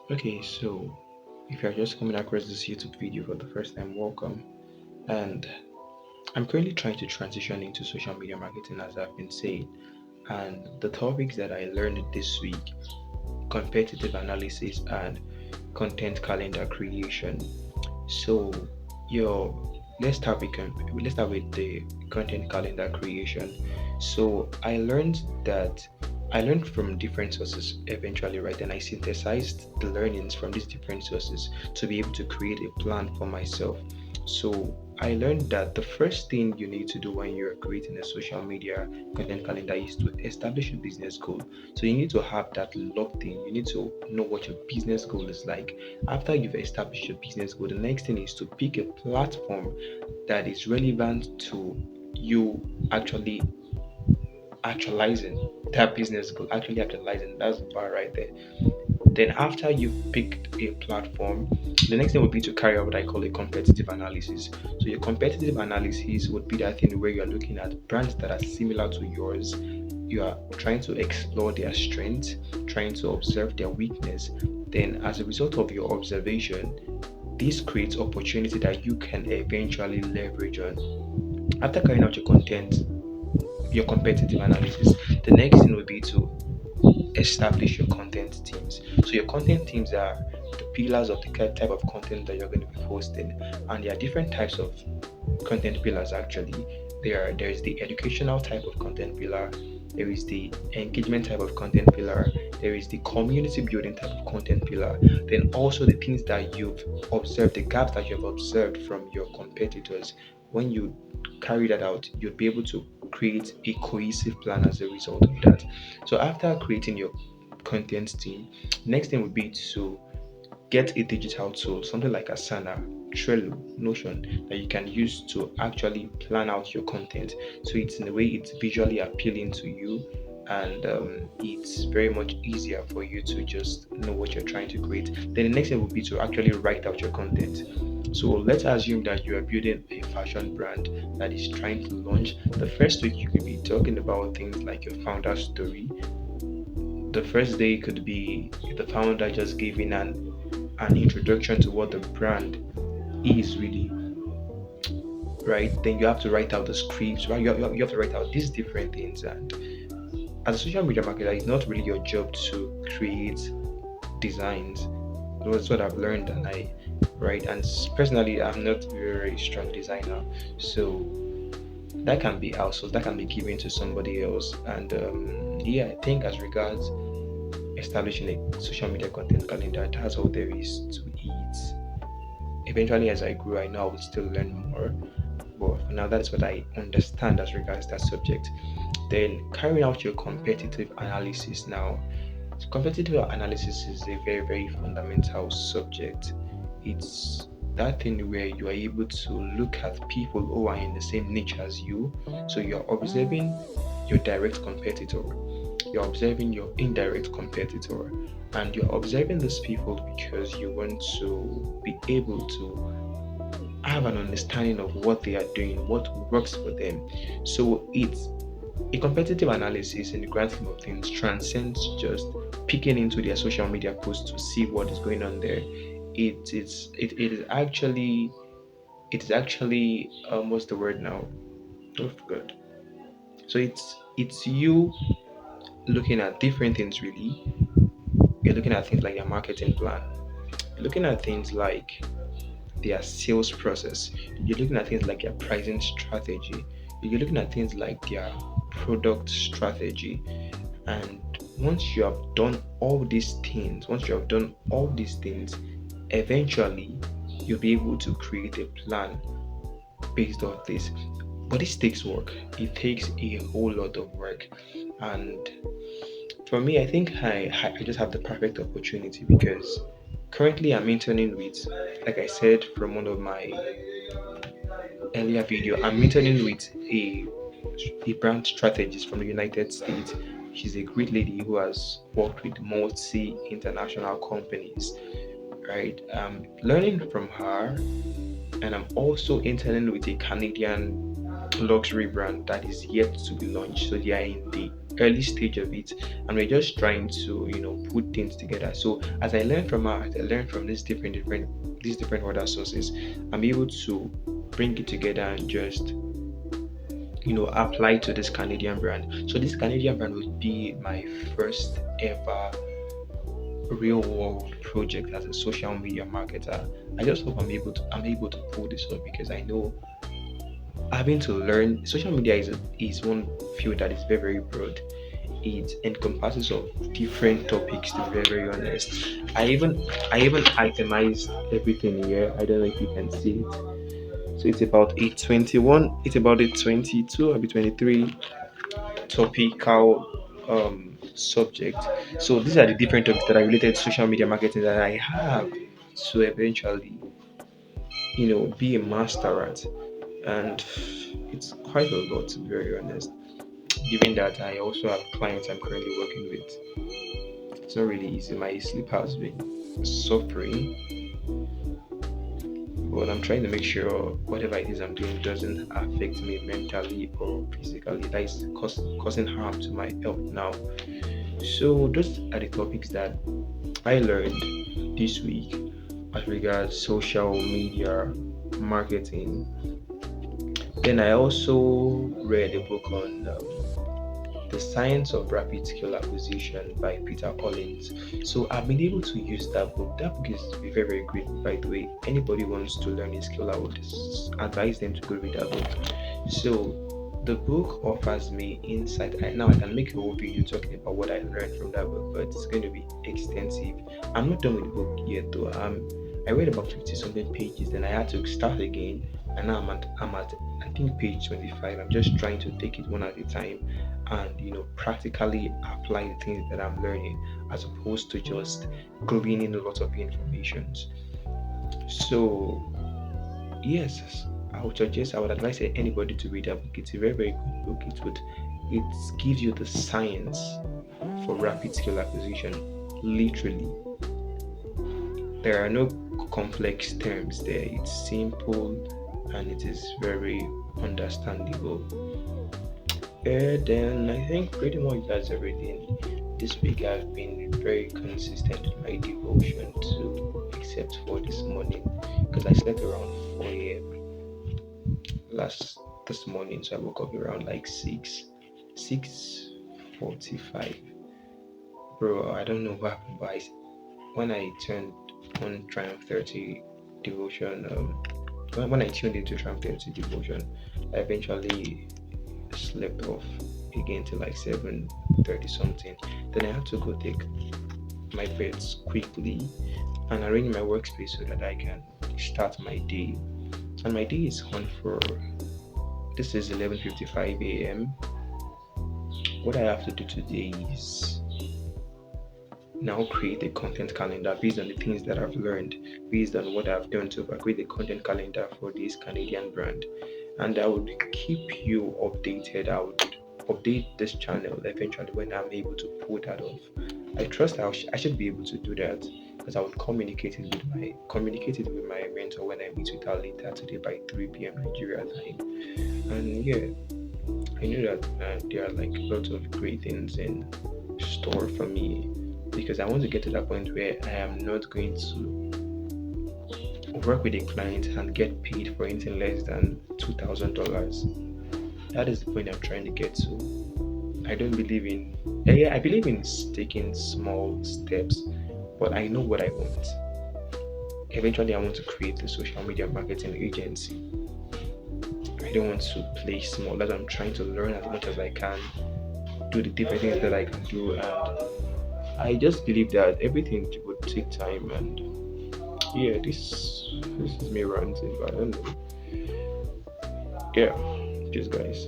Okay, so if you're just coming across this YouTube video for the first time, welcome. And I'm currently trying to transition into social media marketing, as I've been saying. And the topics that I learned this week: competitive analysis and content calendar creation. So, your let's start with the content calendar creation. So, I learned from different sources eventually, right? And I synthesized the learnings from these different sources to be able to create a plan for myself. So, I learned that the first thing you need to do when you're creating a social media content calendar is to establish a business goal. So you need to have that locked in. You need to know what your business goal is like. After you've established your business goal, the next thing is to pick a platform that is relevant to you actually actualizing that business goal, actually actualizing. That's the bar right there. Then after you've picked a platform, the next thing would be to carry out what I call a competitive analysis. So your competitive analysis would be that thing where you're looking at brands that are similar to yours. You are trying to explore their strengths, trying to observe their weakness. Then as a result of your observation, this creates opportunity that you can eventually leverage on. After carrying out your competitive analysis, the next thing would be to establish your content teams. So your content teams are the pillars of the type of content that you're going to be posting, and there are different types of content pillars actually. There is the educational type of content pillar, there is the engagement type of content pillar, there is the community building type of content pillar, then also the things that you've observed, the gaps that you've observed from your competitors. When you carry that out, you'll be able to create a cohesive plan as a result of that. So after creating your content team, next thing would be to get a digital tool, something like Asana, Trello, Notion, that you can use to actually plan out your content. So it's in a way it's visually appealing to you, and it's very much easier for you to just know what you're trying to create. Then the next step would be to actually write out your content. So let's assume that you are building a fashion brand that is trying to launch. The first week you could be talking about things like your founder story. The first day could be the founder just giving an introduction to what the brand is really, right? Then you have to write out the scripts, right? You have to write out these different things. And as a social media marketer, it's not really your job to create designs. That's what I've learned, and right? And personally, I'm not a very strong designer, so that can be outsourced, that can be given to somebody else. And yeah, I think as regards establishing a social media content calendar, that's all there is to it. Eventually, as I grew, I know I would still learn more. But for now, that's what I understand as regards that subject. Then carrying out your competitive analysis now. Competitive analysis is a very, very fundamental subject. It's that thing where you are able to look at people who are in the same niche as you. So you're observing your direct competitor, you're observing your indirect competitor, and you're observing these people because you want to be able to have an understanding of what they are doing, what works for them. So it's a competitive analysis in the grand scheme of things transcends just peeking into their social media posts to see what is going on there. It is actually what's the word now? Oh god. So it's you looking at different things really. You're looking at things like their marketing plan. You're looking at things like their sales process. You're looking at things like their pricing strategy. You're looking at things like their product strategy. And once you have done all these things, eventually you'll be able to create a plan based on this. But this takes work. It takes a whole lot of work. And for me, I think I just have the perfect opportunity because currently I'm interning with, like I said from one of my earlier video, I'm interning with a brand strategist from the United States. She's a great lady who has worked with multi international companies, right? Learning from her, and I'm also interning with a Canadian luxury brand that is yet to be launched. So they are in the early stage of it, and we're just trying to put things together. So as I learn from her, as I learn from these different other sources, I'm able to bring it together and just apply to this Canadian brand. So this Canadian brand would be my first ever real world project as a social media marketer. I just hope I'm able to pull this off, because I know having to learn social media is one field that is very, very broad. It encompasses of different topics, to be very, very honest. I even itemized everything here. I don't know if you can see it. So it's about a 22 or 23 topical subject. So these are the different topics that are related to social media marketing that I have to eventually, be a master at. And it's quite a lot, to be very honest. Given that I also have clients I'm currently working with, it's not really easy. My sleep has been suffering, but I'm trying to make sure whatever it is I'm doing doesn't affect me mentally or physically. That is causing harm to my health now. So those are the topics that I learned this week as regards social media marketing. Then I also read a book on The Science of Rapid Skill Acquisition by Peter Collins. So I've been able to use that book. That book is very, very great, by the way. Anybody wants to learn a skill, I would advise them to go read that book. So the book offers me insight. Now I can make a whole video talking about what I learned from that book, but it's going to be extensive. I'm not done with the book yet, though. I read about 50 something pages, then I had to start again, and now I'm at I think page 25. I'm just trying to take it one at a time and practically apply the things that I'm learning, as opposed to just gleaning a lot of information. So yes, I would advise anybody to read that book. It's a very, very good book. It gives you the science for rapid skill acquisition. Literally, there are no complex terms there. It's simple and it is very understandable. Then I think pretty much that's everything. This week I've been very consistent with my devotion to, except for this morning, because I slept around 4 a.m. last this morning, so I woke up around like 6:45. Bro, I don't know what happened, but when I turned on Triumph 30 devotion, when I tuned into Triumph 30 devotion, I eventually slept off again till like 7:30 something. Then I had to go take my beds quickly and arrange my workspace so that I can start my day. And my day is on for this is 11:55 a.m. What I have to do today is now create a content calendar based on the things that I've learned, based on what I've done so far. Create a content calendar for this Canadian brand, and I would keep you updated. I would update this channel eventually when I'm able to pull that off. I trust I should be able to do that, because I would communicate it with my mentor when I meet with her later today by 3 p.m. Nigeria time. And yeah, I know that there are like lots of great things in store for me, because I want to get to that point where I am not going to work with a client and get paid for anything less than $2,000. That is the point I'm trying to get to. I don't believe in, yeah, I believe in taking small steps, but I know what I want. Eventually, I want to create a social media marketing agency. I don't want to play small. That I'm trying to learn as much as I can, do the different things that I can do, and I just believe that everything would take time. And yeah, this is me ranting, but I don't know. Yeah, just guys.